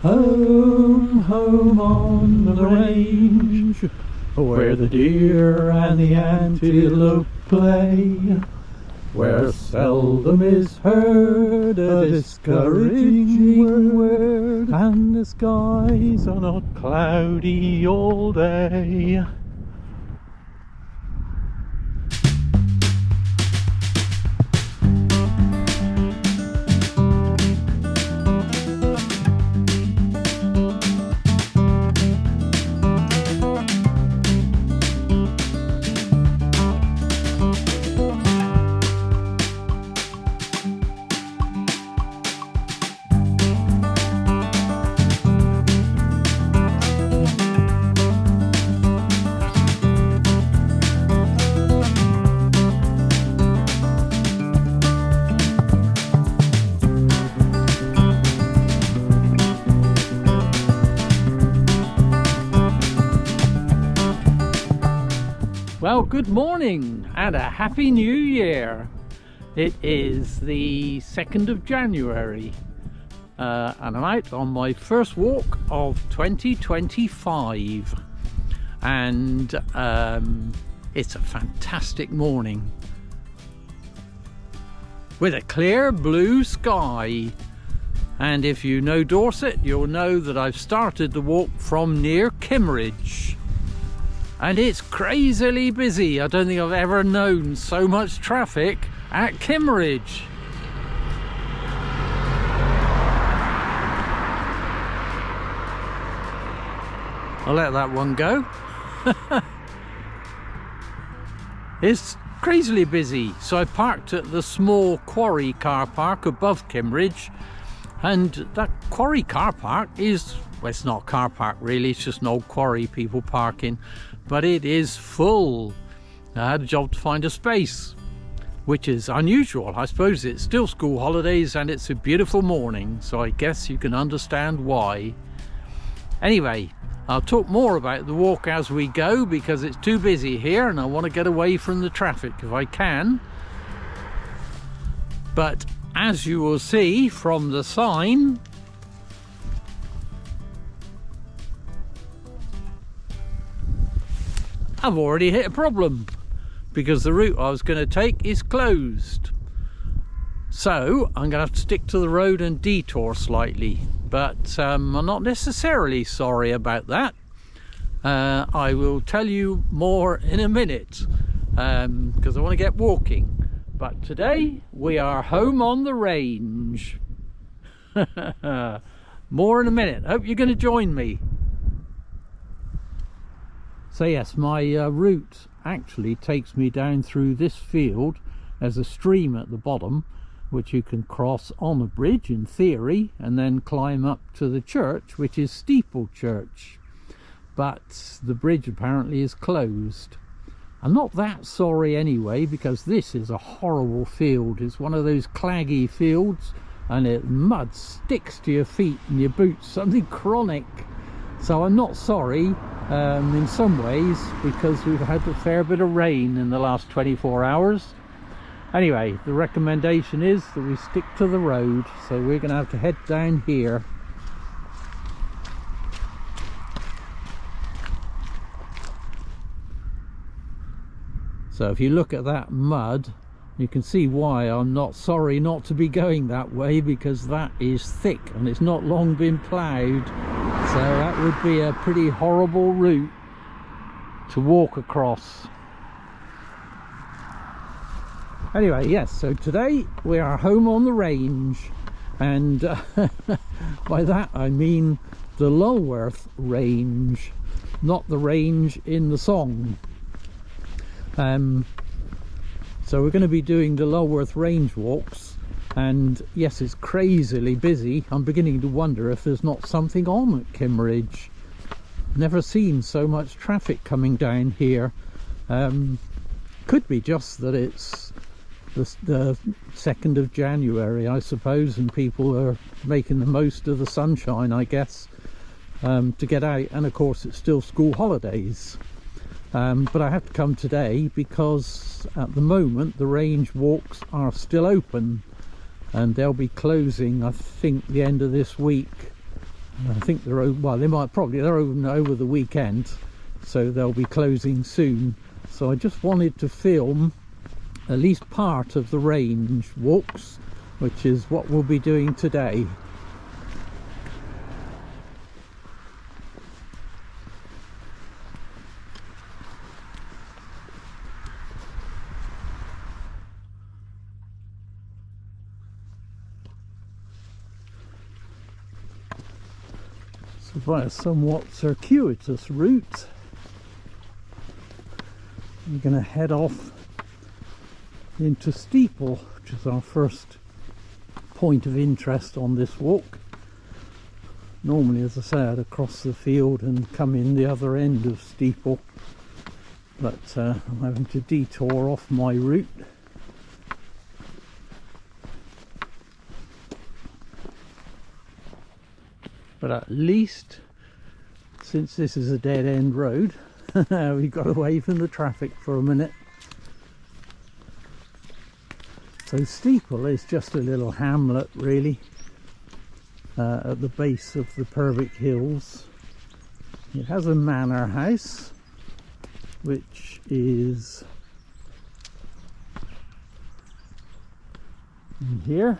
Home, home on the range, where the deer and the antelope play, where seldom is heard a discouraging word, and the skies are not cloudy all day. Well, good morning and a happy new year. It is the 2nd of January and I'm out on my first walk of 2025, and it's a fantastic morning with a clear blue sky. And if you know Dorset, you'll know that I've started the walk from near Kimmeridge. And it's crazily busy. I don't think I've ever known so much traffic at Kimmeridge. I'll let that one go. It's crazily busy. So I parked at the small quarry car park above Kimmeridge, and that quarry car park is, well, it's not a car park really, it's just an old quarry people parking. But it is full. I had a job to find a space, which is unusual. I suppose it's still school holidays and it's a beautiful morning, so I guess you can understand why. Anyway, I'll talk more about the walk as we go because it's too busy here and I want to get away from the traffic if I can. But as you will see from the sign, I've already hit a problem because the route I was going to take is closed. So I'm going to have to stick to the road and detour slightly, but I'm not necessarily sorry about that. I will tell you more in a minute because I want to get walking. But today we are home on the range. More in a minute. Hope you're going to join me. So yes, my route actually takes me down through this field. There's a stream at the bottom which you can cross on a bridge in theory and then climb up to the church, which is Steeple Church. But the bridge apparently is closed. I'm not that sorry anyway, because this is a horrible field. It's one of those claggy fields and mud sticks to your feet and your boots, something chronic. So I'm not sorry in some ways, because we've had a fair bit of rain in the last 24 hours. Anyway, the recommendation is that we stick to the road, so we're going to have to head down here. So if you look at that mud, you can see why I'm not sorry not to be going that way, because that is thick and it's not long been ploughed. So that would be a pretty horrible route to walk across. Anyway, yes, so today we are home on the range, and by that I mean the Lulworth Range, not the range in the song. So we're going to be doing the Lulworth Range walks, and yes, it's crazily busy. I'm beginning to wonder if there's not something on at Kimmeridge. Never seen so much traffic coming down here. Could be just that it's the 2nd of January, I suppose, and people are making the most of the sunshine, I guess, to get out. And of course it's still school holidays. But I have to come today because at the moment the range walks are still open, and they'll be closing, I think, the end of this week. I think they're open, well, they're open over the weekend, so they'll be closing soon. So I just wanted to film at least part of the range walks, which is what we'll be doing today. So by a somewhat circuitous route, we're going to head off into Steeple, which is our first point of interest on this walk. Normally, as I say, I'd across the field and come in the other end of Steeple, but I'm having to detour off my route. But at least, since this is a dead-end road, we got away from the traffic for a minute. So Steeple is just a little hamlet, really, at the base of the Purbeck Hills. It has a manor house, which is in here.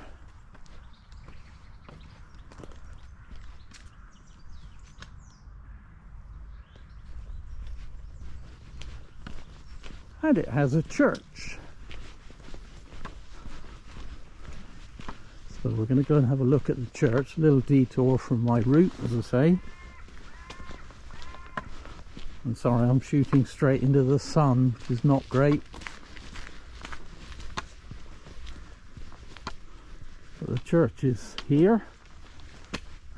And it has a church. So we're going to go and have a look at the church. A little detour from my route, as I say. I'm sorry, I'm shooting straight into the sun, which is not great. But the church is here.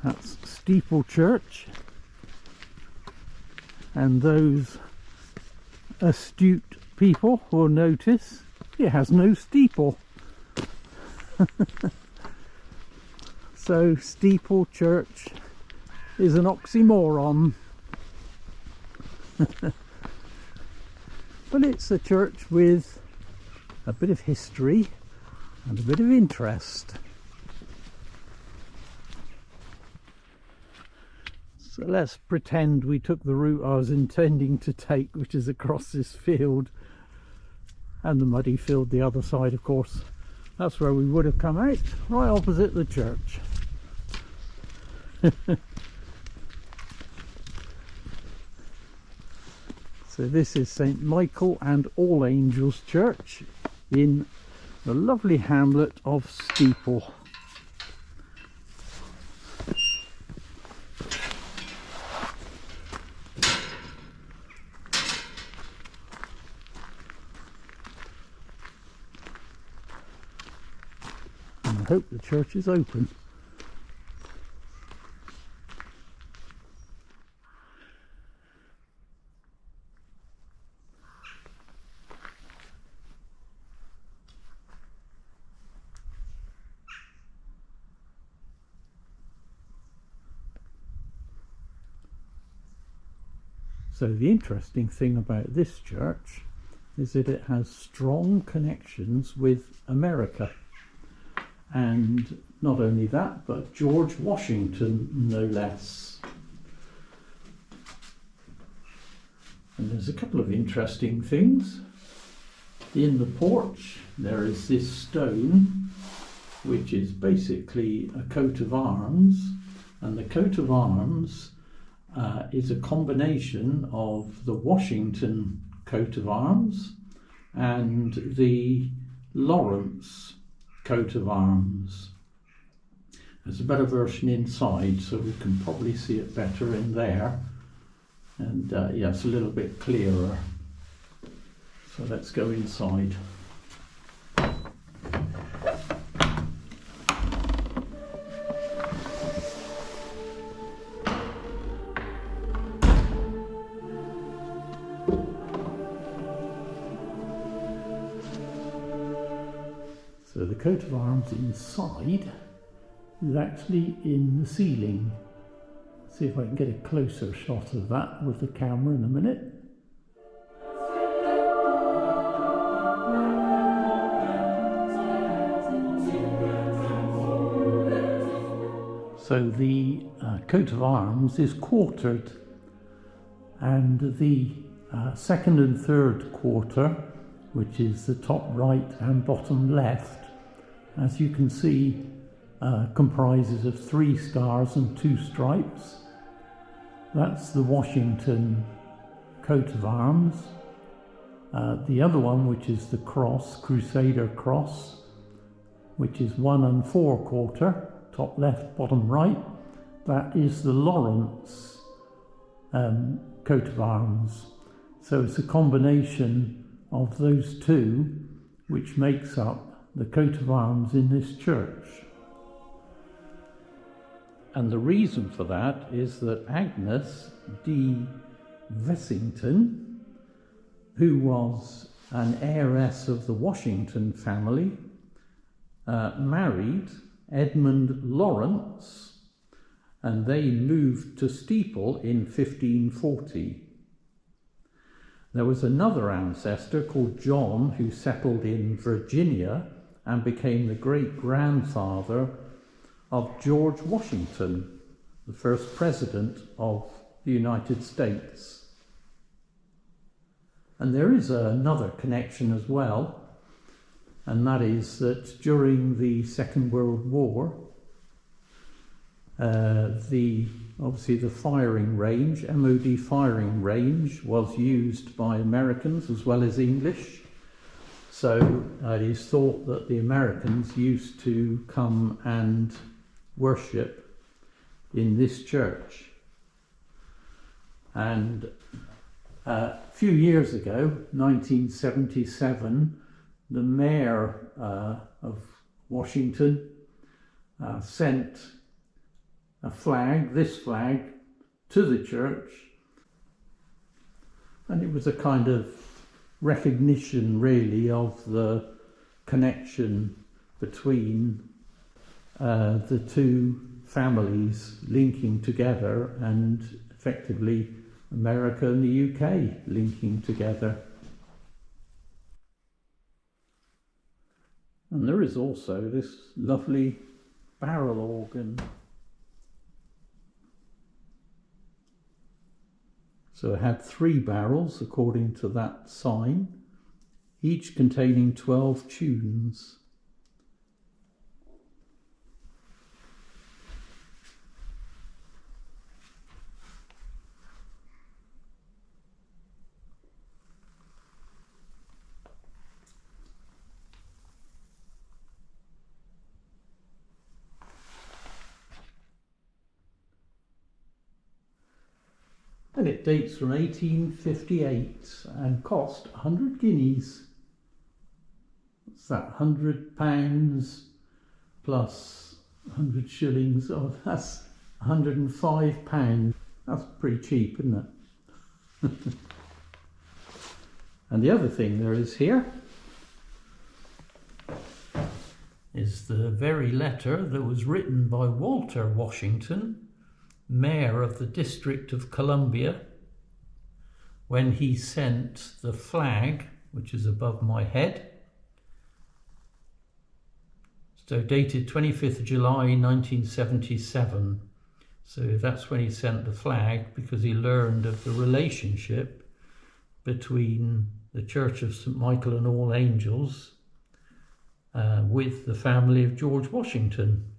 That's Steeple Church. And those astute people will notice it has no steeple. So Steeple Church is an oxymoron. But it's a church with a bit of history and a bit of interest. So let's pretend we took the route I was intending to take, which is across this field and the muddy field the other side, of course. That's where we would have come out, right opposite the church. So this is St Michael and All Angels Church in the lovely hamlet of Steeple. And I hope the church is open. So the interesting thing about this church is that it has strong connections with America, and not only that, but George Washington no less. And there's a couple of interesting things. In the porch there is this stone which is basically a coat of arms, and the coat of arms is a combination of the Washington coat of arms and the Lawrence coat of arms. There's a better version inside, so we can probably see it better in there, and yeah, it's a little bit clearer. So let's go inside. So the coat of arms inside is actually in the ceiling. See if I can get a closer shot of that with the camera in a minute. So So the coat of arms is quartered, and the second and third quarter, which is the top right and bottom left, as you can see, comprises of 3 stars and 2 stripes. That's the Washington coat of arms. The other one, which is the cross, Crusader cross, which is 1 4/4, top left, bottom right, that is the Lawrence coat of arms. So it's a combination of those two which makes up the coat of arms in this church. And the reason for that is that Agnes de Vessington, who was an heiress of the Washington family, married Edmund Lawrence, and they moved to Steeple in 1540. There was another ancestor called John who settled in Virginia and became the great-grandfather of George Washington, the first president of the United States. And there is another connection as well, and that is that during the Second World War, obviously the firing range, MOD firing range, was used by Americans as well as English. So it is thought that the Americans used to come and worship in this church. And a few years ago, 1977, the mayor of Washington sent a flag, this flag, to the church, and it was a kind of recognition really of the connection between the two families linking together, and effectively America and the UK linking together. And there is also this lovely barrel organ. So it had 3 barrels according to that sign, each containing 12 tunes. And it dates from 1858 and cost 100 guineas. What's that, £100 plus 100 shillings? Oh, that's £105. That's pretty cheap, isn't it? And the other thing there is here is the very letter that was written by Walter Washington, Mayor of the District of Columbia, when he sent the flag, which is above my head, so dated 25th July 1977. So that's when he sent the flag, because he learned of the relationship between the Church of St. Michael and All Angels with the family of George Washington.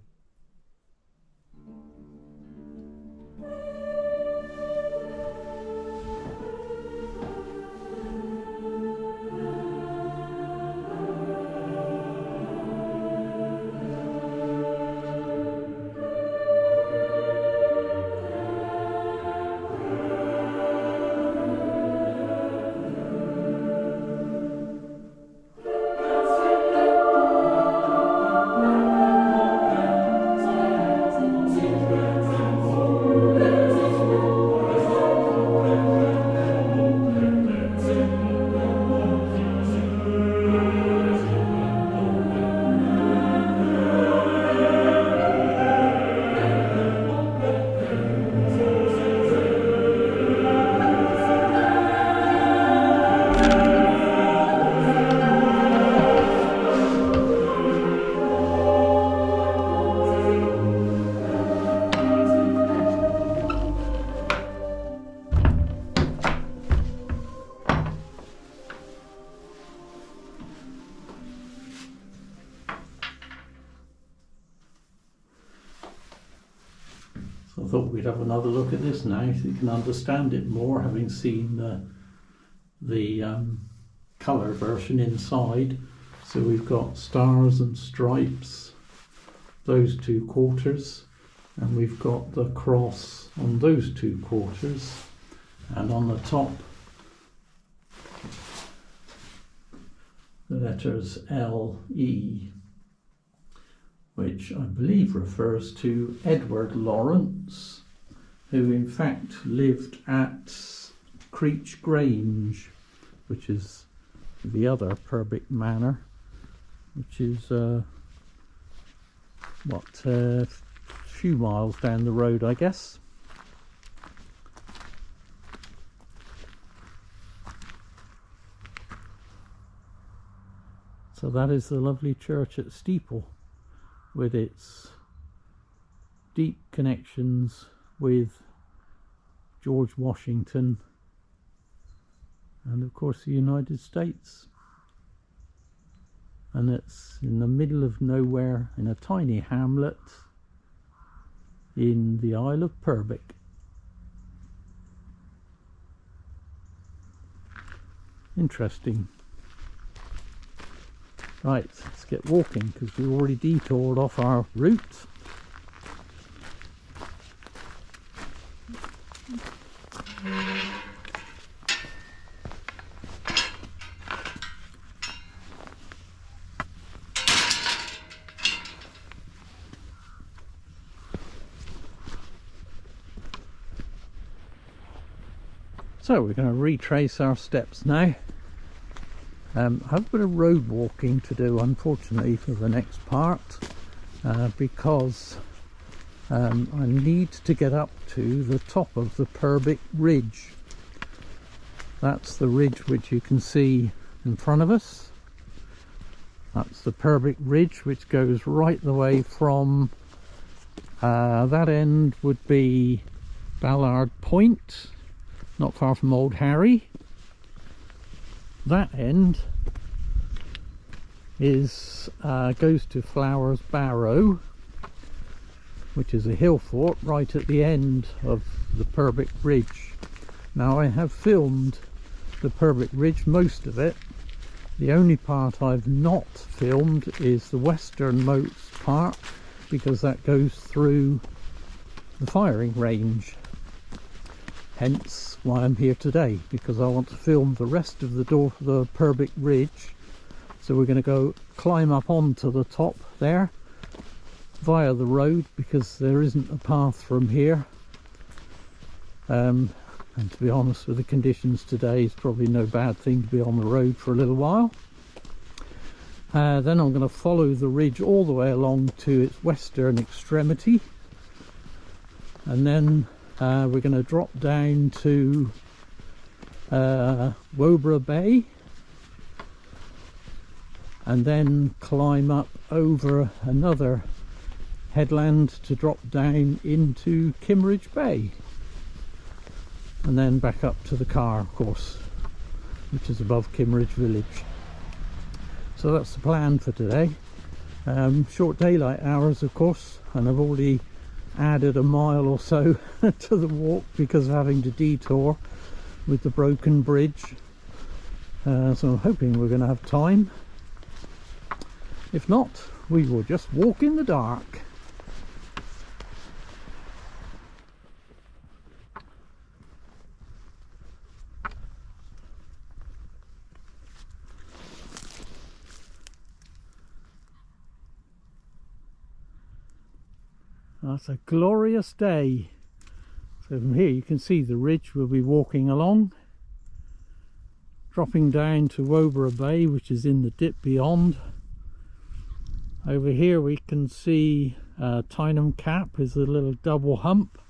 So I thought we'd have another look at this now so you can understand it more, having seen the colour version inside. So we've got stars and stripes, those 2 quarters, and we've got the cross on those 2 quarters, and on the top the letters LE, which I believe refers to Edward Lawrence, who in fact lived at Creech Grange, which is the other Purbeck Manor, which is a few miles down the road, I guess. So that is the lovely church at Steeple, with its deep connections with George Washington and of course the United States. And it's in the middle of nowhere in a tiny hamlet in the Isle of Purbeck. Interesting. Right, let's get walking because we already detoured off our route. So we're going to retrace our steps now. I have a bit of road walking to do, unfortunately, for the next part, because I need to get up to the top of the Purbeck Ridge. That's the ridge which you can see in front of us. That's the Purbeck Ridge, which goes right the way from that end would be Ballard Point, not far from Old Harry. That end is goes to Flowers Barrow, which is a hill fort right at the end of the Purbeck Ridge. Now I have filmed the Purbeck Ridge, most of it. The only part I've not filmed is the westernmost part, because that goes through the firing range. Hence why I'm here today, because I want to film the rest of the Purbeck Ridge. So we're going to go climb up onto the top there via the road, because there isn't a path from here. And to be honest, with the conditions today, it's probably no bad thing to be on the road for a little while. Then I'm going to follow the ridge all the way along to its western extremity, and then we're going to drop down to Woburgh Bay, and then climb up over another headland to drop down into Kimmeridge Bay, and then back up to the car, of course, which is above Kimmeridge Village. So that's the plan for today. Short daylight hours, of course, and I've already added a mile or so to the walk because of having to detour with the broken bridge. So I'm hoping we're going to have time. If not, we will just walk in the dark. That's a glorious day. So from here you can see the ridge we'll be walking along, dropping down to Woburgh Bay, which is in the dip beyond. Over here we can see Tyneham Cap is a little double hump,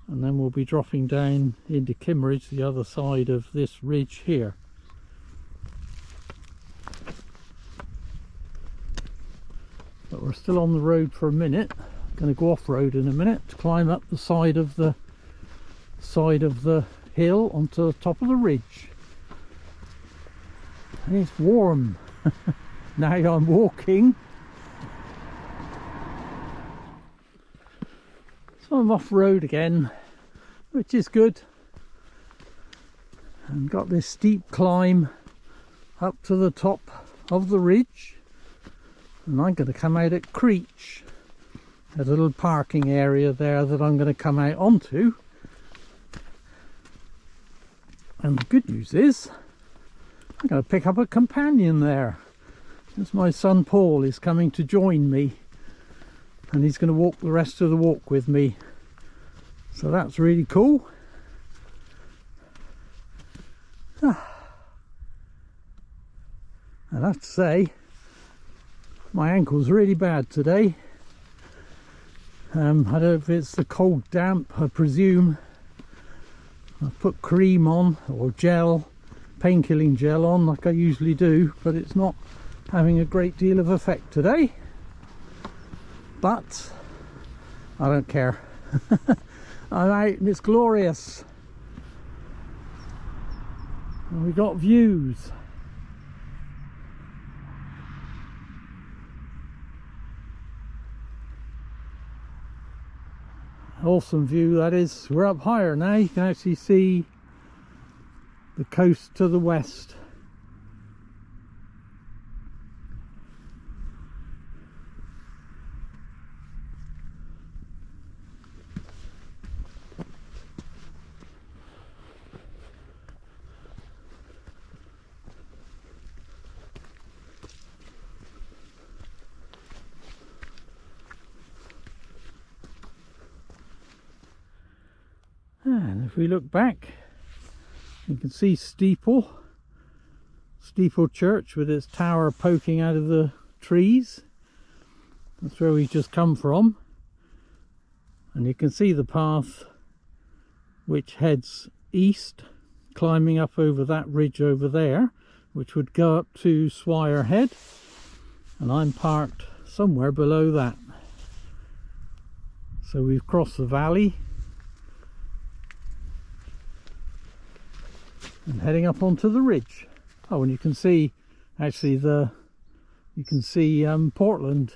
and then we'll be dropping down into Kimmeridge, the other side of this ridge here. But we're still on the road for a minute. Going to go off-road in a minute to climb up the side of the hill onto the top of the ridge. And it's warm. Now I'm walking. So I'm off road again, which is good, and got this steep climb up to the top of the ridge, and I'm going to come out at Creech. There's a little parking area there that I'm going to come out onto, and the good news is I'm going to pick up a companion there, as my son Paul is coming to join me, and he's going to walk the rest of the walk with me, so that's really cool. I have to say, my ankle's really bad today. I don't know if it's the cold damp, I presume. I've put cream on, or gel, pain-killing gel on like I usually do, but it's not having a great deal of effect today. But I don't care. I'm out and it's glorious. And we got views. Awesome view that is. We're up higher now. You can actually see the coast to the west. And if we look back, you can see Steeple Church with its tower poking out of the trees. That's where we just come from, and you can see the path which heads east, climbing up over that ridge over there, which would go up to Swire Head, and I'm parked somewhere below that. So we've crossed the valley and heading up onto the ridge. Oh, and you can see actually Portland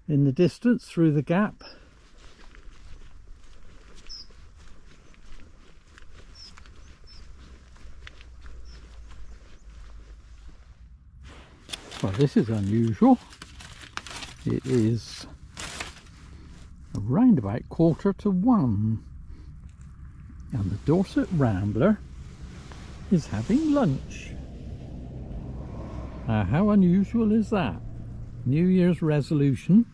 in the distance through the gap. Well, this is unusual. It is around about 1:15, and the Dorset Rambler is having lunch. How unusual is that? New Year's resolution: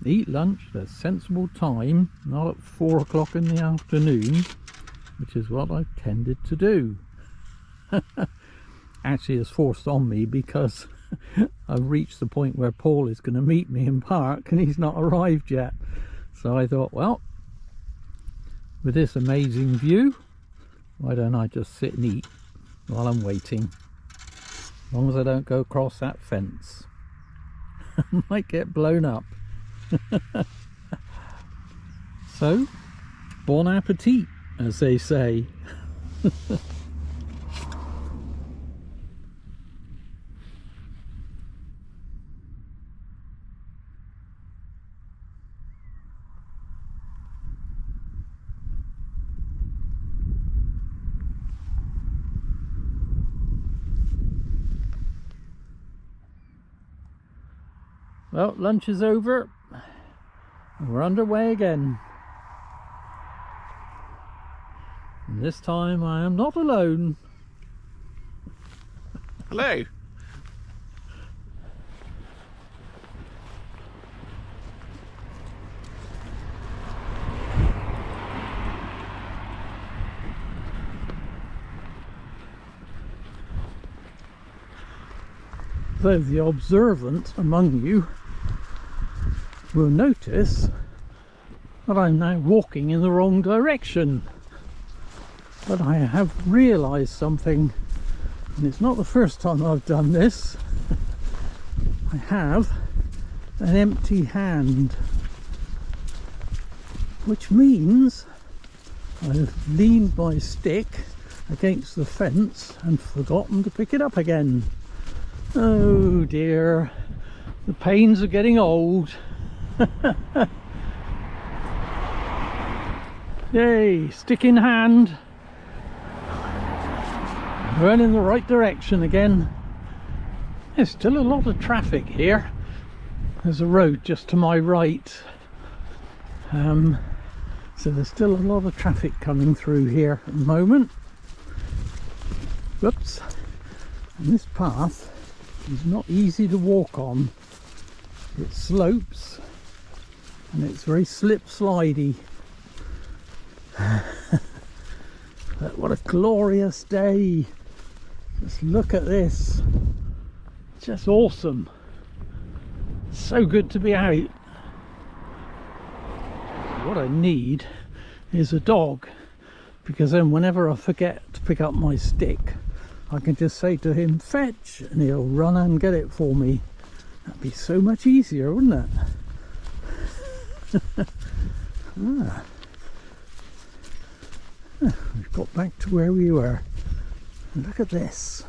eat lunch at a sensible time, not at 4 o'clock in the afternoon, which is what I've tended to do. Actually, it's forced on me because I've reached the point where Paul is going to meet me in park and he's not arrived yet. So I thought, well, with this amazing view, why don't I just sit and eat while I'm waiting? As long as I don't go across that fence. I might get blown up. So, bon appetit, as they say. Well, lunch is over and we're underway again. And this time I am not alone. Hello. So the observant among you will notice that I'm now walking in the wrong direction. But I have realised something, and it's not the first time I've done this. I have an empty hand, which means I've leaned my stick against the fence and forgotten to pick it up again. Oh dear, the pains are getting old. Yay, stick in hand. We're in the right direction again. There's still a lot of traffic here. There's a road just to my right. So there's still a lot of traffic coming through here at the moment. Whoops. And this path is not easy to walk on. It slopes and it's very slip-slidey. But what a glorious day. Just look at this. Just awesome. So good to be out. What I need is a dog, because then whenever I forget to pick up my stick, I can just say to him, fetch, and he'll run and get it for me. That'd be so much easier, wouldn't it? We've got back to where we were. Look at this.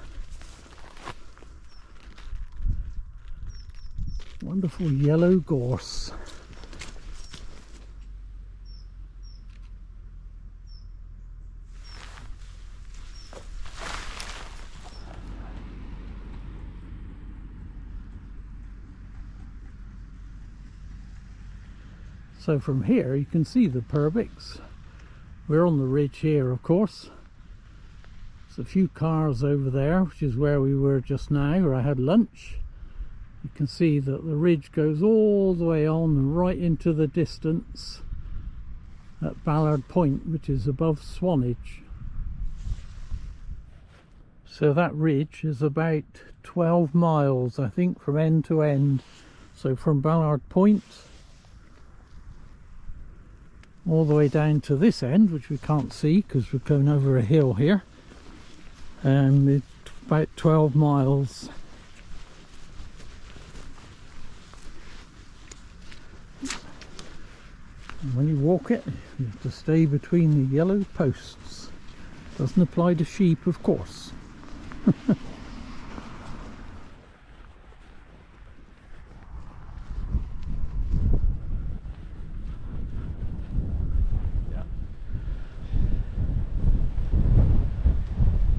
Wonderful yellow gorse. So from here you can see the Purbex. We're on the ridge here, of course. There's a few cars over there, which is where we were just now, where I had lunch. You can see that the ridge goes all the way on and right into the distance at Ballard Point, which is above Swanage. So that ridge is about 12 miles, I think, from end to end. So from Ballard Point all the way down to this end, which we can't see because we're going over a hill here, and it's about 12 miles. And when you walk it, you have to stay between the yellow posts. Doesn't apply to sheep, of course.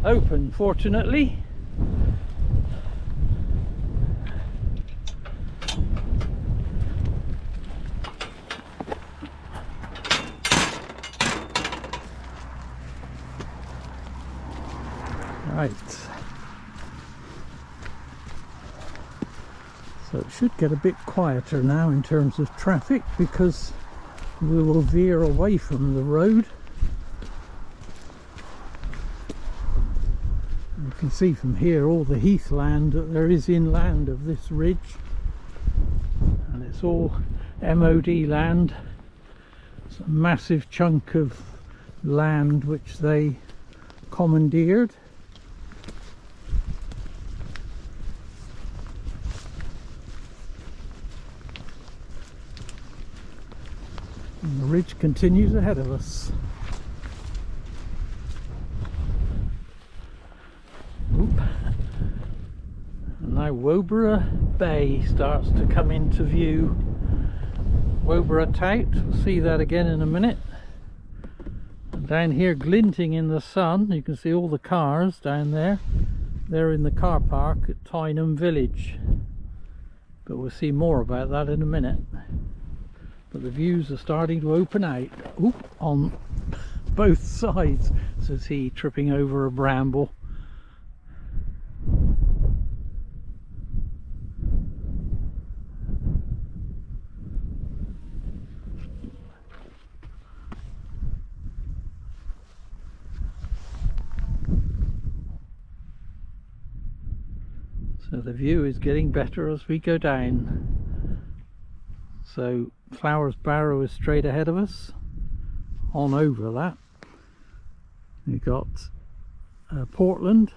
Open, fortunately. Right. So it should get a bit quieter now in terms of traffic, because we will veer away from the road. You can see from here all the heathland that there is inland of this ridge, and it's all MOD land. It's a massive chunk of land which they commandeered. And the ridge continues ahead of us. And now Woburgh Bay starts to come into view. Woburgh Tout, we'll see that again in a minute. And down here, glinting in the sun, you can see all the cars down there. They're in the car park at Tyneham Village, but we'll see more about that in a minute. But the views are starting to open out. Oop, on both sides, says he, tripping over a bramble. So the view is getting better as we go down. So Flowers Barrow is straight ahead of us. On over that we've got Portland,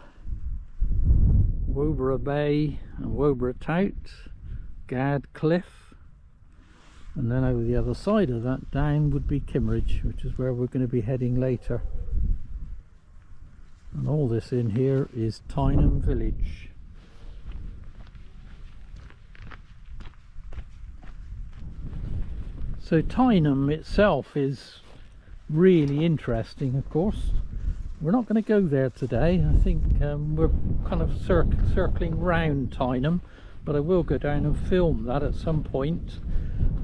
Woburgh Bay and Woburgh Tout, Gad Cliff, and then over the other side of that down would be Kimmeridge, which is where we're going to be heading later. And all this in here is Tyneham Village. So Tyneham itself is really interesting. Of course, we're not going to go there today. I think we're kind of circling round Tyneham, but I will go down and film that at some point.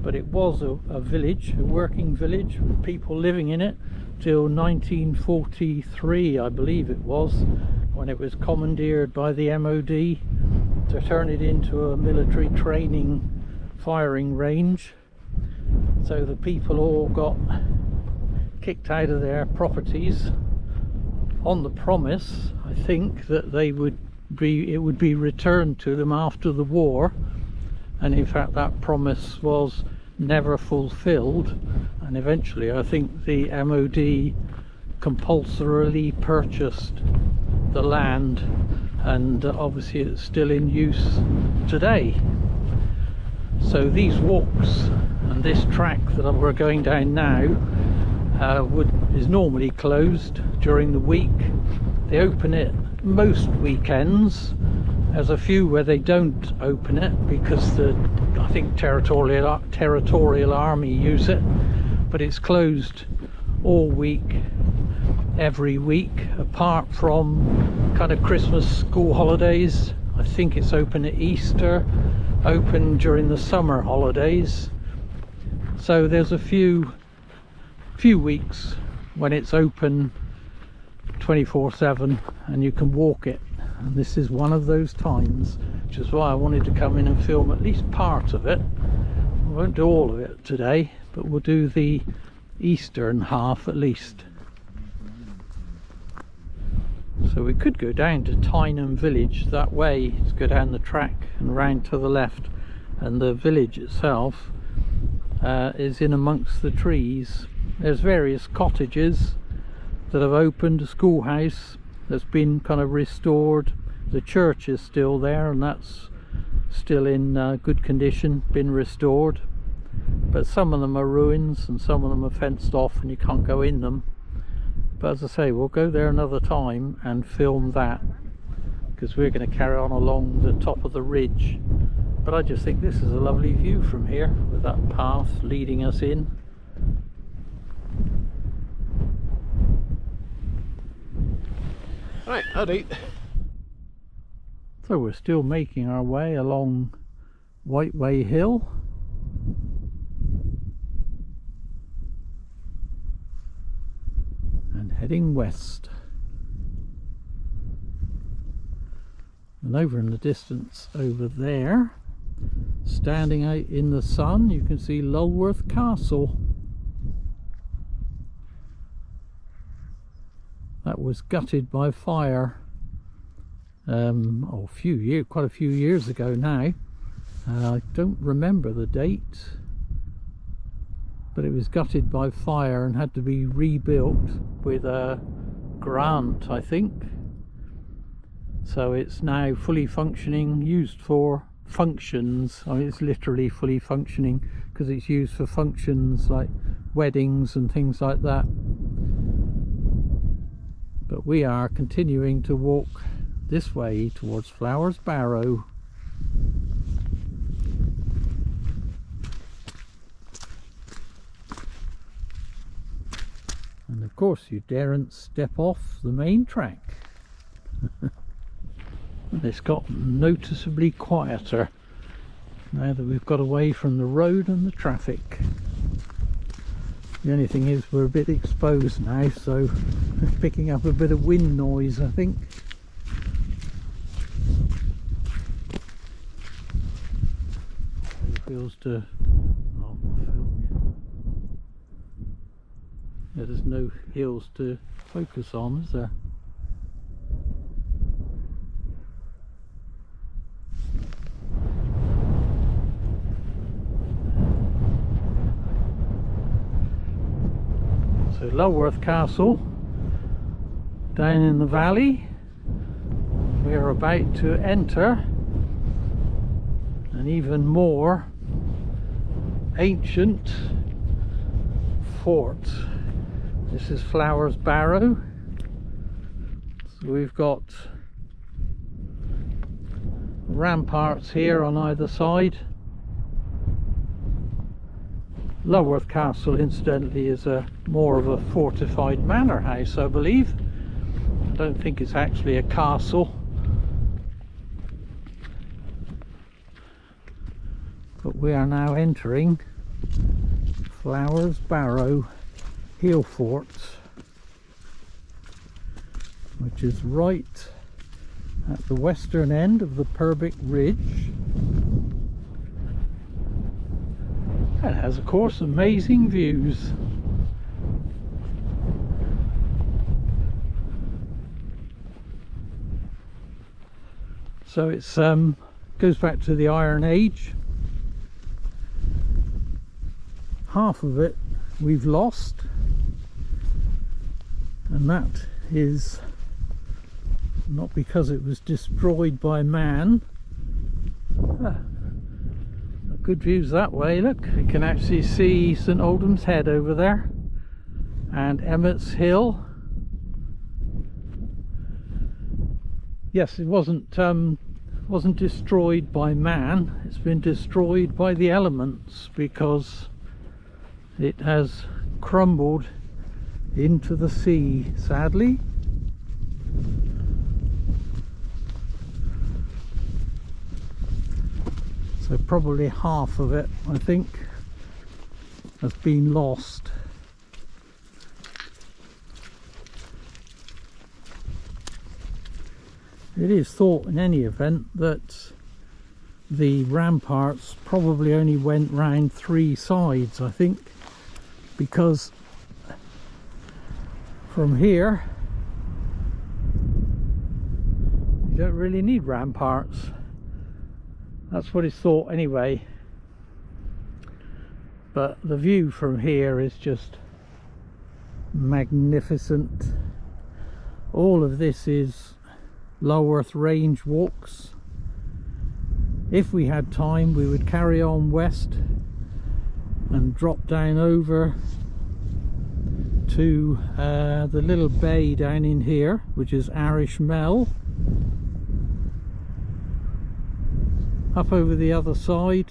But it was a village, a working village with people living in it till 1943, I believe it was, when it was commandeered by the MOD to turn it into a military training firing range. So the people all got kicked out of their properties on the promise, I think, that it would be returned to them after the war. And in fact that promise was never fulfilled, and eventually I think the MOD compulsorily purchased the land, and obviously it's still in use today. So these walks and this track that we're going down now is normally closed during the week. They open it most weekends. There's a few where they don't open it because I think territorial army use it, but it's closed all week, every week, apart from kind of Christmas school holidays. I think it's open at Easter, open during the summer holidays. So there's a few weeks when it's open 24/7 and you can walk it, and this is one of those times, which is why I wanted to come in and film at least part of it. We won't do all of it today, but we'll do the eastern half at least. So we could go down to Tyneham village that way, to go down the track and round to the left, and the village itself is in amongst the trees. There's various cottages that have opened, a schoolhouse that's been kind of restored, the church is still there and that's still in good condition, been restored, but some of them are ruins and some of them are fenced off and you can't go in them. But as I say, we'll go there another time and film that, because we're going to carry on along the top of the ridge. But I just think this is a lovely view from here, with that path leading us in. Right, howdy. So we're still making our way along Whiteway Hill. And heading west. And over in the distance over there, standing out in the sun, you can see Lulworth Castle. That was gutted by fire quite a few years ago now. I don't remember the date, but it was gutted by fire and had to be rebuilt with a grant, I think. So it's now fully functioning, used for functions. I mean, it's literally fully functioning because it's used for functions like weddings and things like that. But we are continuing to walk this way towards Flowers Barrow. And of course you daren't step off the main track. It's got noticeably quieter now that we've got away from the road and the traffic. The only thing is we're a bit exposed now, so it's picking up a bit of wind noise, I think. It feels to... Oh, yeah, there's no hills to focus on, is there? So Lulworth Castle, down in the valley. We are about to enter an even more ancient fort. This is Flowers Barrow. So we've got ramparts here on either side. Lulworth Castle, incidentally, is more of a fortified manor house, I believe. I don't think it's actually a castle. But we are now entering Flowers Barrow Hill Fort, which is right at the western end of the Purbeck Ridge. It has, of course, amazing views. So it's goes back to the Iron Age. Half of it we've lost, and that is not because it was destroyed by man. Good views that way. Look, you can actually see St Oldham's Head over there and Emmett's Hill. Yes, it wasn't destroyed by man, it's been destroyed by the elements, because it has crumbled into the sea, sadly. So probably half of it, I think, has been lost. It is thought, in any event, that the ramparts probably only went round 3 sides, I think, because from here you don't really need ramparts. That's what is thought anyway, but the view from here is just magnificent. All of this is Lulworth Range walks. If we had time, we would carry on west and drop down over to the little bay down in here, which is Arish Mell. Up over the other side,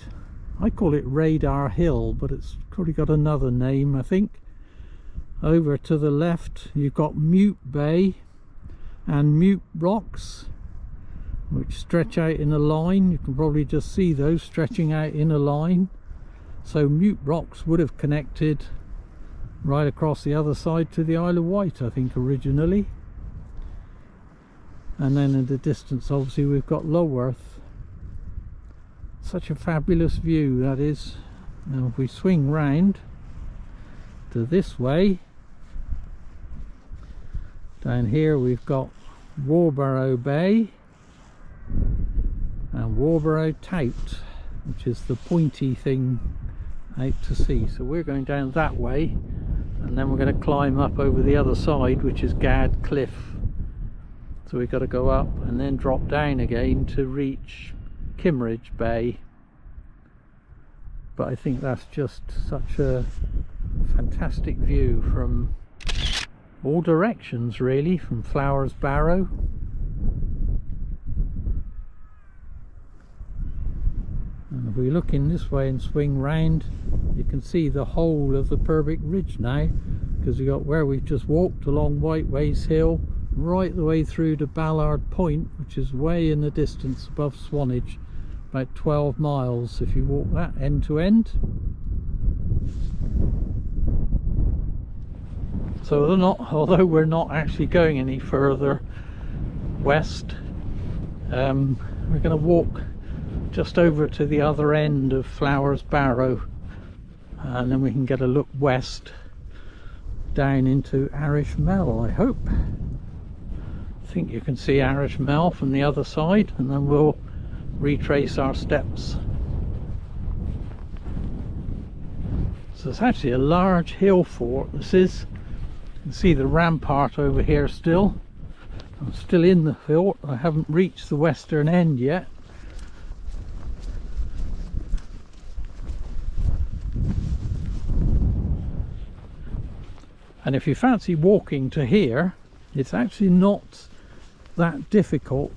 I call it Radar Hill, but it's probably got another name, I think. Over to the left you've got Mute Bay and Mute Rocks, which stretch out in a line. You can probably just see those stretching out in a line. So Mute Rocks would have connected right across the other side to the Isle of Wight, I think, originally. And then in the distance, obviously, we've got Lulworth. Such a fabulous view, that is. Now if we swing round to this way, down here we've got Warborough Bay and Warborough Tout, which is the pointy thing out to sea. So we're going down that way, and then we're going to climb up over the other side, which is Gad Cliff. So we've got to go up and then drop down again to reach Kimmeridge Bay. But I think that's just such a fantastic view from all directions, really, from Flowers Barrow. And if we look in this way and swing round, you can see the whole of the Purbeck Ridge now, because we've got where we've just walked along Whiteways Hill right the way through to Ballard Point, which is way in the distance above Swanage, about 12 miles if you walk that end to end. So although we're not actually going any further west, we're going to walk just over to the other end of Flowers Barrow, and then we can get a look west down into Arish Mell, I hope. I think you can see Arish Mell from the other side, and then we'll retrace our steps. So it's actually a large hill fort, this is. You can see the rampart over here still. I'm still in the fort, I haven't reached the western end yet. And if you fancy walking to here, it's actually not that difficult,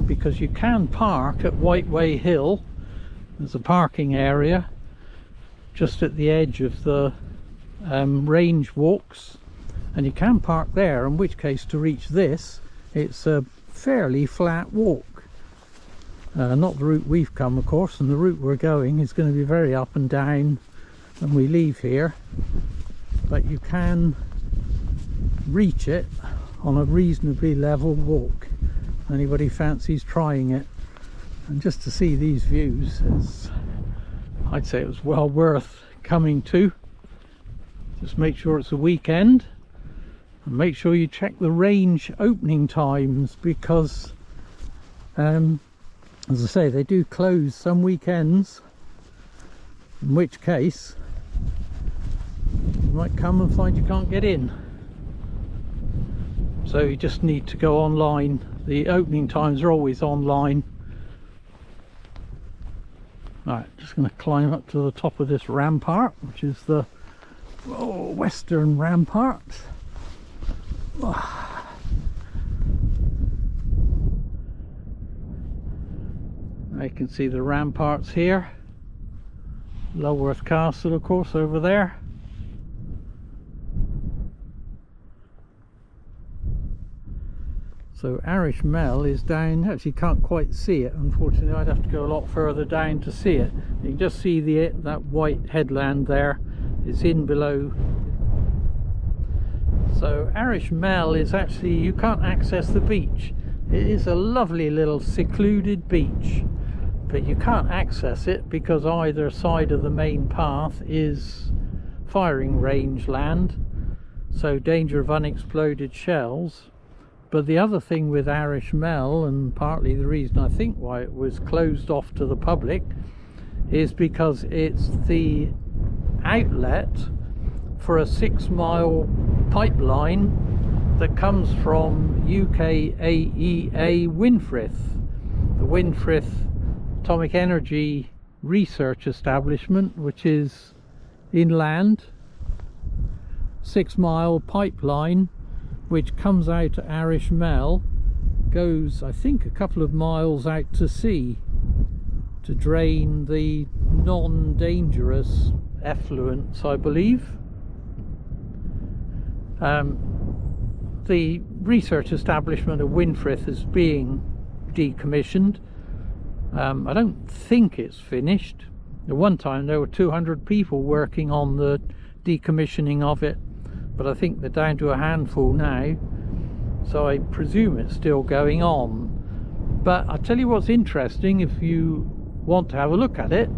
because you can park at Whiteway Hill. There's a parking area, just at the edge of the range walks, and you can park there, in which case to reach this it's a fairly flat walk. Not the route we've come, of course, and the route we're going is going to be very up and down when we leave here, but you can reach it on a reasonably level walk. Anybody fancies trying it, and just to see these views, I'd say it was well worth coming to. Just make sure it's a weekend, and make sure you check the range opening times, because as I say, they do close some weekends, in which case you might come and find you can't get in. So you just need to go online. The opening times are always online. Right, just going to climb up to the top of this rampart, which is the western rampart. I can see the ramparts here. Lulworth Castle, of course, over there. So Arish Mell is down. Actually can't quite see it, unfortunately. I'd have to go a lot further down to see it. You can just see that white headland there. It's in below. So Arish Mell is actually, you can't access the beach. It is a lovely little secluded beach, but you can't access it because either side of the main path is firing range land, so danger of unexploded shells. But the other thing with Arish Mell, and partly the reason I think why it was closed off to the public, is because it's the outlet for a 6-mile pipeline that comes from UKAEA Winfrith, the Winfrith Atomic Energy Research Establishment, which is inland. 6-mile pipeline which comes out at Arish Mell, goes I think a couple of miles out to sea to drain the non-dangerous effluents, I believe. The research establishment of Winfrith is being decommissioned. I don't think it's finished. At one time there were 200 people working on the decommissioning of it, but I think they're down to a handful now, so I presume it's still going on. But I'll tell you what's interesting if you want to have a look at it,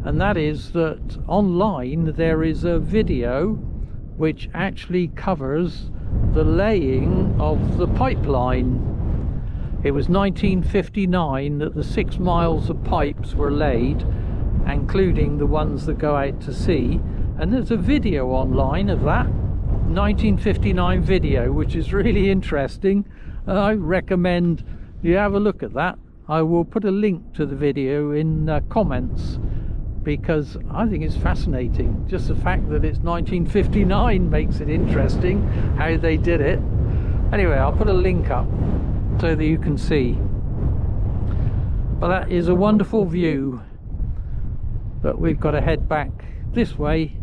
and that is that online there is a video which actually covers the laying of the pipeline. It was 1959 that the 6 miles of pipes were laid, including the ones that go out to sea, and there's a video online of that 1959 video, which is really interesting. I recommend you have a look at that. I will put a link to the video in comments, because I think it's fascinating. Just the fact that it's 1959 makes it interesting how they did it. Anyway, I'll put a link up so that you can see. But that is a wonderful view, but we've got to head back this way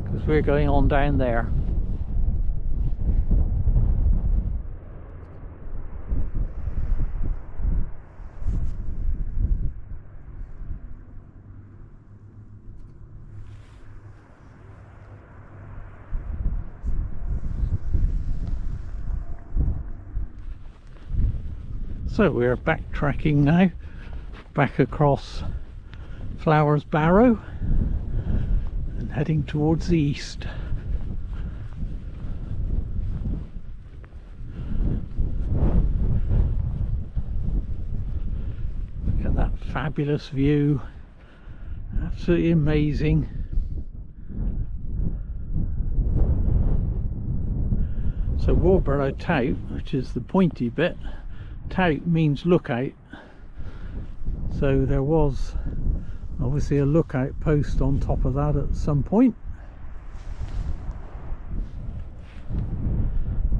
because we're going on down there. So we're backtracking now, back across Flowers Barrow and heading towards the east. Look at that fabulous view, absolutely amazing. So Warborough Tout, which is the pointy bit, Tout means lookout, so there was obviously a lookout post on top of that at some point.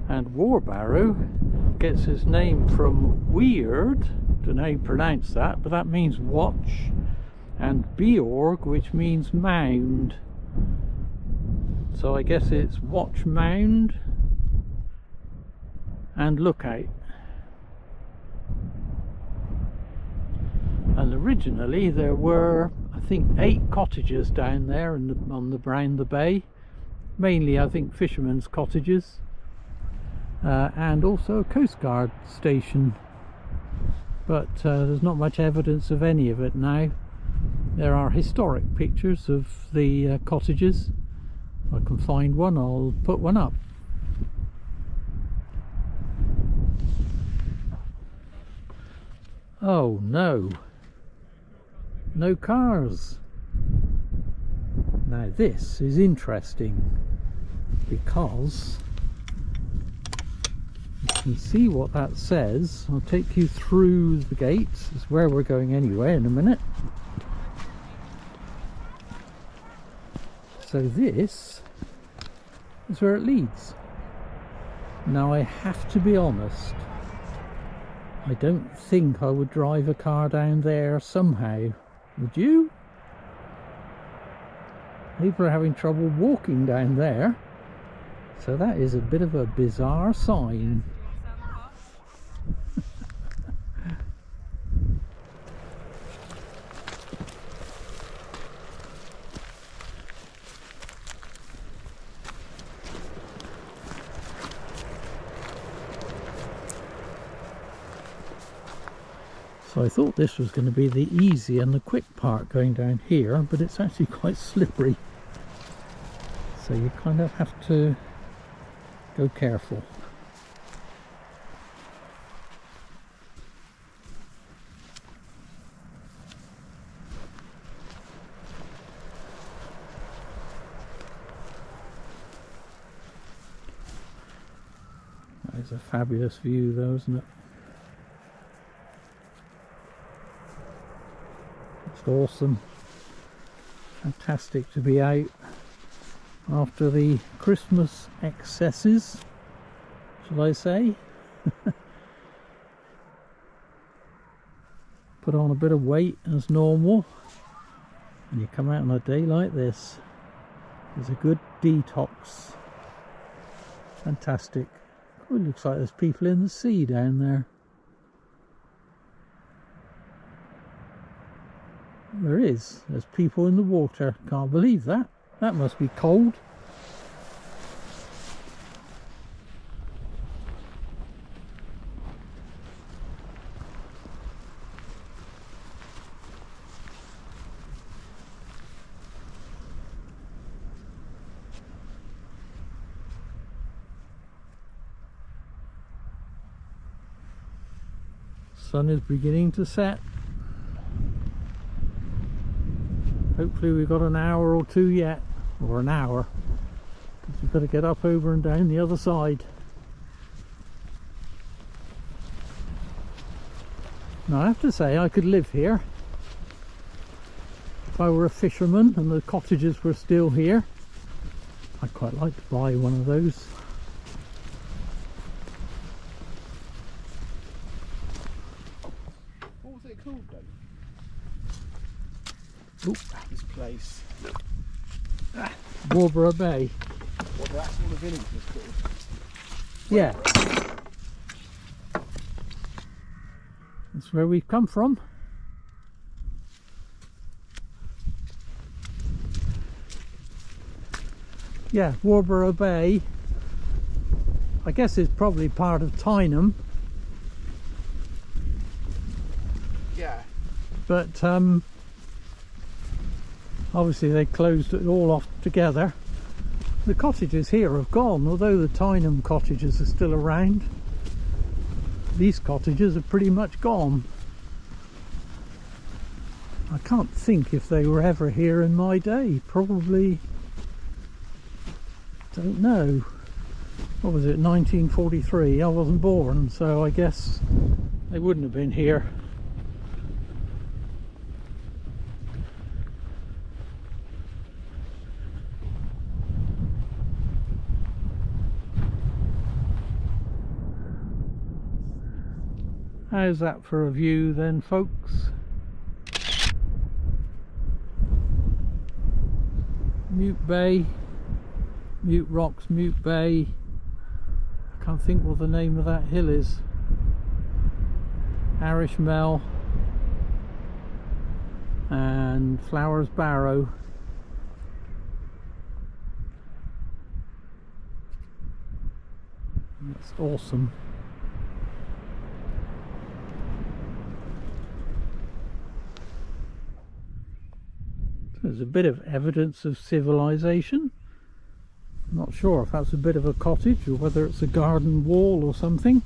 And Warbarrow gets its name from weird, don't know how you pronounce that, but that means watch, and Beorg, which means mound. So I guess it's watch mound and lookout. And originally there were, I think, 8 cottages down there on the bay, mainly I think fishermen's cottages, and also a Coast Guard station, but there's not much evidence of any of it now. There are historic pictures of the cottages. If I can find one, I'll put one up. Oh no, no cars. Now this is interesting because you can see what that says. I'll take you through the gates. It's where we're going anyway in a minute. So this is where it leads. Now I have to be honest, I don't think I would drive a car down there somehow. Would you? People are having trouble walking down there. So that is a bit of a bizarre sign. So I thought this was going to be the easy and the quick part going down here, but it's actually quite slippery. So you kind of have to go careful. That is a fabulous view though, isn't it? It's awesome. Fantastic to be out after the Christmas excesses, shall I say. Put on a bit of weight as normal, and you come out on a day like this. It's a good detox. Fantastic. Oh, it looks like there's people in the sea down there. There is. There's people in the water. Can't believe that. That must be cold. Sun is beginning to set. Hopefully we've got an hour or two yet, or an hour, because we've got to get up over and down the other side. Now I have to say I could live here if I were a fisherman and the cottages were still here. I'd quite like to buy one of those. What was it called then? Oop. This place. Warborough Bay. What, that's what the village was called? Yeah. That's where we've come from. Yeah, Warborough Bay. I guess it's probably part of Tyneham. Yeah. But obviously they closed it all off together. The cottages here have gone, although the Tyneham cottages are still around. These cottages are pretty much gone. I can't think if they were ever here in my day. Probably, don't know. What was it, 1943? I wasn't born, so I guess they wouldn't have been here. How's that for a view then, folks? Mute Bay, Mute Rocks, Mute Bay. I can't think what the name of that hill is. Arish Mell and Flowers Barrow. That's awesome. There's a bit of evidence of civilization. I'm not sure if that's a bit of a cottage or whether it's a garden wall or something.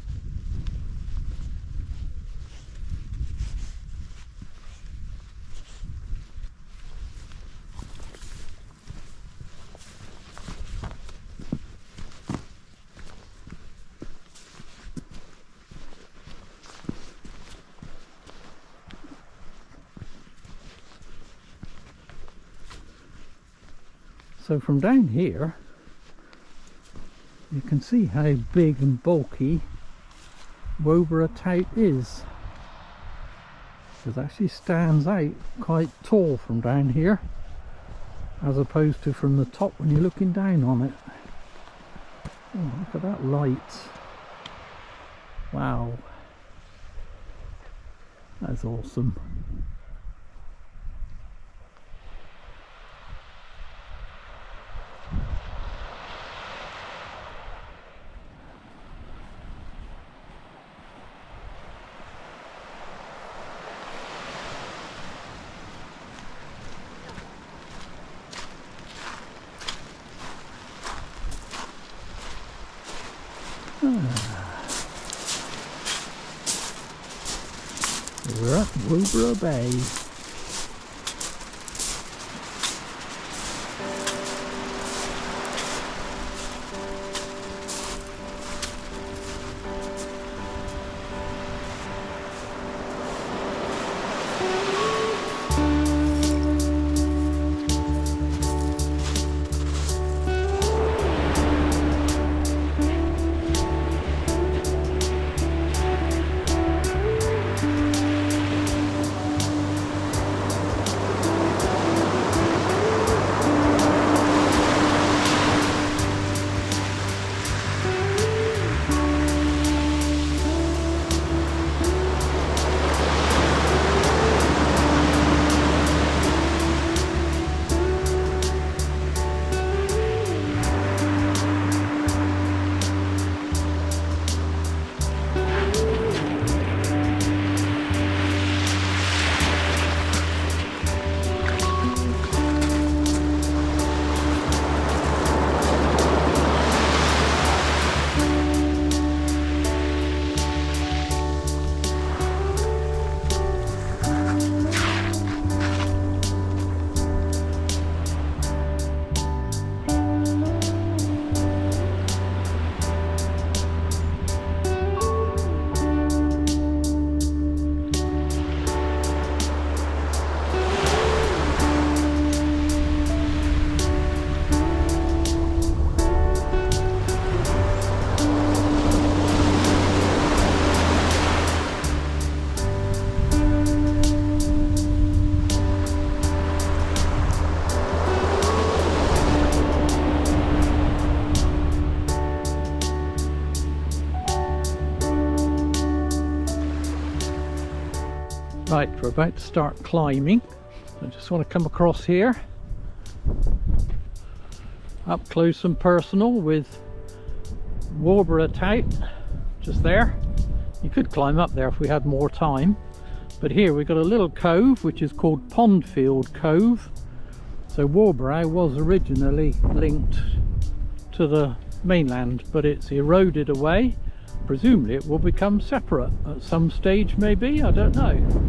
So from down here you can see how big and bulky Woburgh Tout is. It actually stands out quite tall from down here as opposed to from the top when you're looking down on it. Oh, look at that light. Wow, that's awesome. We're at Woburgh Bay. Right, we're about to start climbing. I just want to come across here, up close and personal with Woburgh Tout, just there. You could climb up there if we had more time, but here we've got a little cove which is called Pondfield Cove. So Woburgh was originally linked to the mainland, but it's eroded away. Presumably it will become separate at some stage, maybe, I don't know.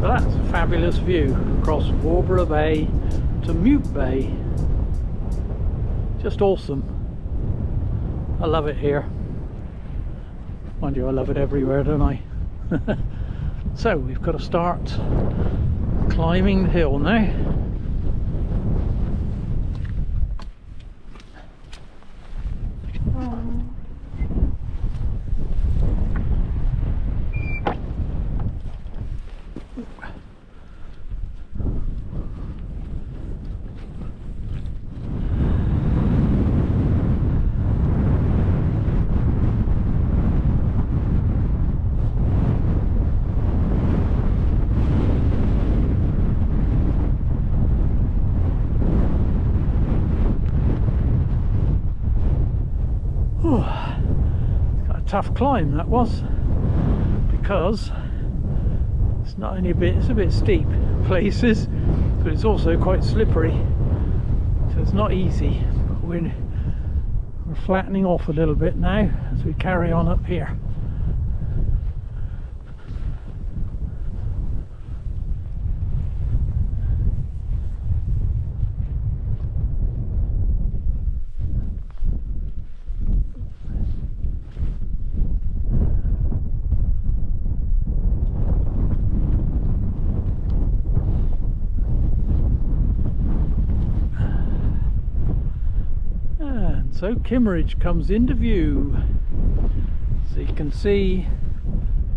But that's a fabulous view across Woburgh Bay to Mute Bay. Just awesome. I love it here. Mind you, I love it everywhere, don't I? So we've got to start climbing the hill now. Got a tough climb that was, because it's not only it's a bit steep in places, but it's also quite slippery, so it's not easy. But we're flattening off a little bit now as we carry on up here. So Kimmeridge comes into view, so you can see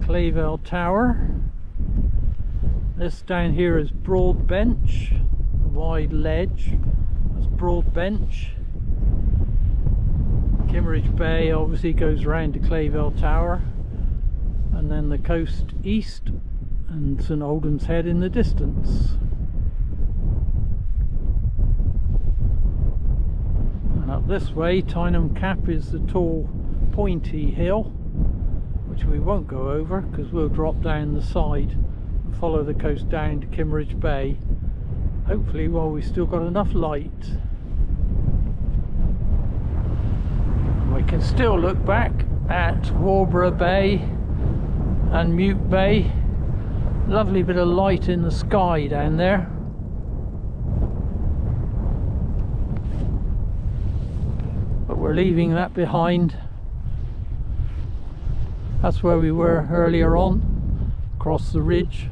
Clayvale Tower. This down here is Broad Bench, a wide ledge. That's Broad Bench. Kimmeridge Bay obviously goes round to Clayvale Tower, and then the coast east and St Aldham's Head in the distance. Up this way, Tyneham Cap is the tall pointy hill, which we won't go over because we'll drop down the side and follow the coast down to Kimmeridge Bay, hopefully while we've still got enough light. We can still look back at Warborough Bay and Mute Bay. Lovely bit of light in the sky down there. We're leaving that behind. That's where we were earlier on, across the ridge.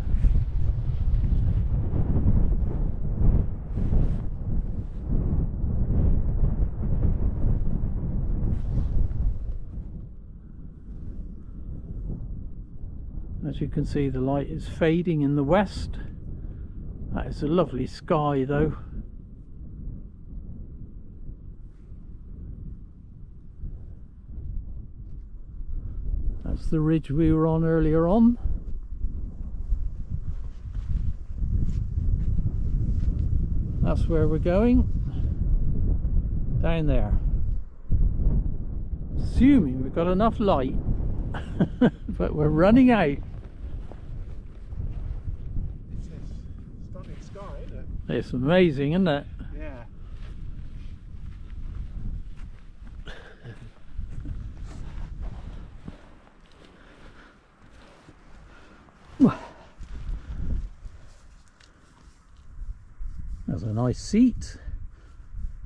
As you can see, the light is fading in the west. That is a lovely sky though. That's the ridge we were on earlier on. That's where we're going. Down there. Assuming we've got enough light. But we're running out. It's a stunning sky, isn't it? It's amazing, isn't it? Yeah. There's a nice seat,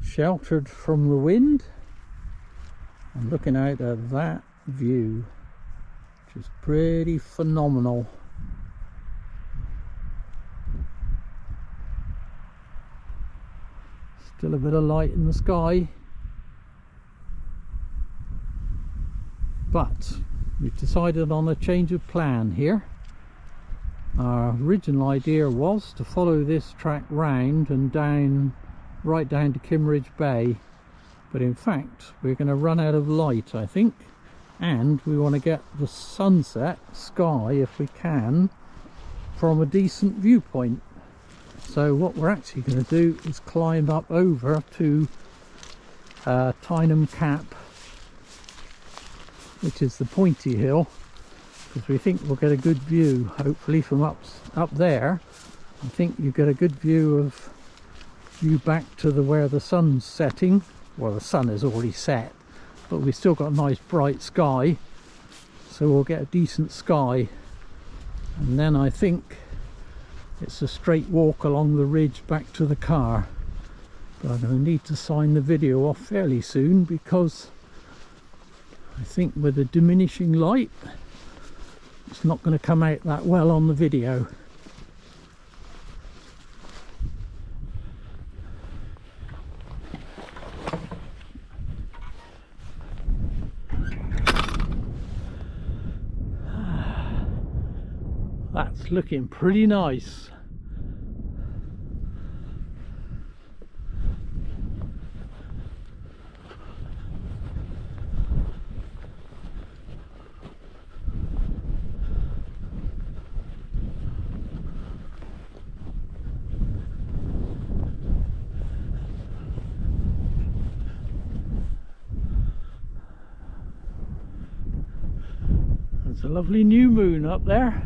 sheltered from the wind, and looking out at that view, which is pretty phenomenal. Still a bit of light in the sky, but we've decided on a change of plan here. Our original idea was to follow this track round and down, right down to Kimmeridge Bay, but in fact we're going to run out of light, I think, and we want to get the sunset sky, if we can, from a decent viewpoint. So what we're actually going to do is climb up over to Tyneham Cap, which is the pointy hill, because we think we'll get a good view, hopefully from up there. I think you get a good view of back to where the sun's setting. Well, the sun has already set, but we've still got a nice bright sky, so we'll get a decent sky. And then I think it's a straight walk along the ridge back to the car, but I'm going to need to sign the video off fairly soon, because I think with the diminishing light it's not going to come out that well on the video. That's looking pretty nice. There's a lovely new moon up there.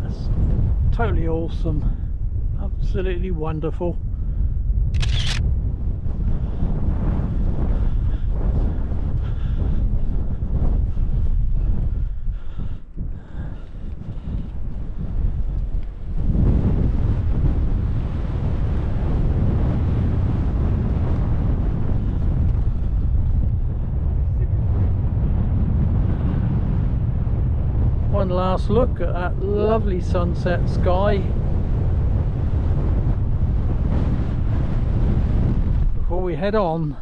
That's totally awesome, absolutely wonderful. One last look at that lovely sunset sky before we head on.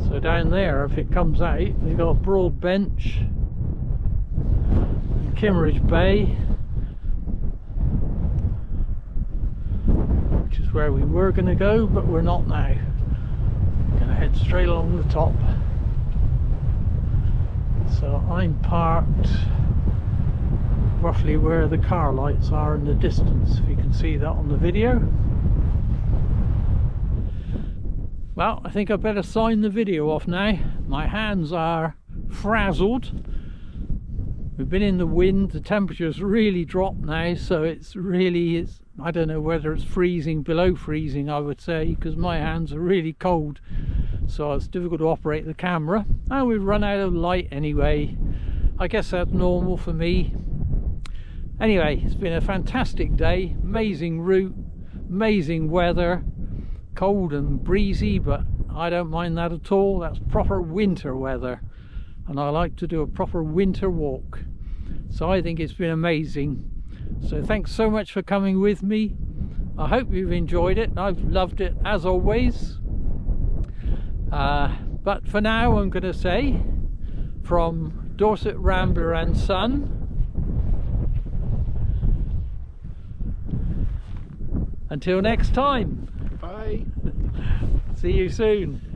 So down there, if it comes out, we've got a broad bench in Kimmeridge Bay, which is where we were going to go, but we're not now. We're going to head straight along the top. So I'm parked roughly where the car lights are in the distance, if you can see that on the video. Well, I think I better sign the video off now. My hands are frazzled. We've been in the wind, the temperature's really dropped now, so it's I don't know whether it's freezing, below freezing I would say, because my hands are really cold, so it's difficult to operate the camera. And we've run out of light anyway. I guess that's normal for me. Anyway, it's been a fantastic day, amazing route, amazing weather, cold and breezy, but I don't mind that at all. That's proper winter weather, and I like to do a proper winter walk, so I think it's been amazing. So thanks so much for coming with me. I hope you've enjoyed it. I've loved it as always. But for now I'm going to say, from Dorset Rambler and Son, until next time. Bye. See you soon.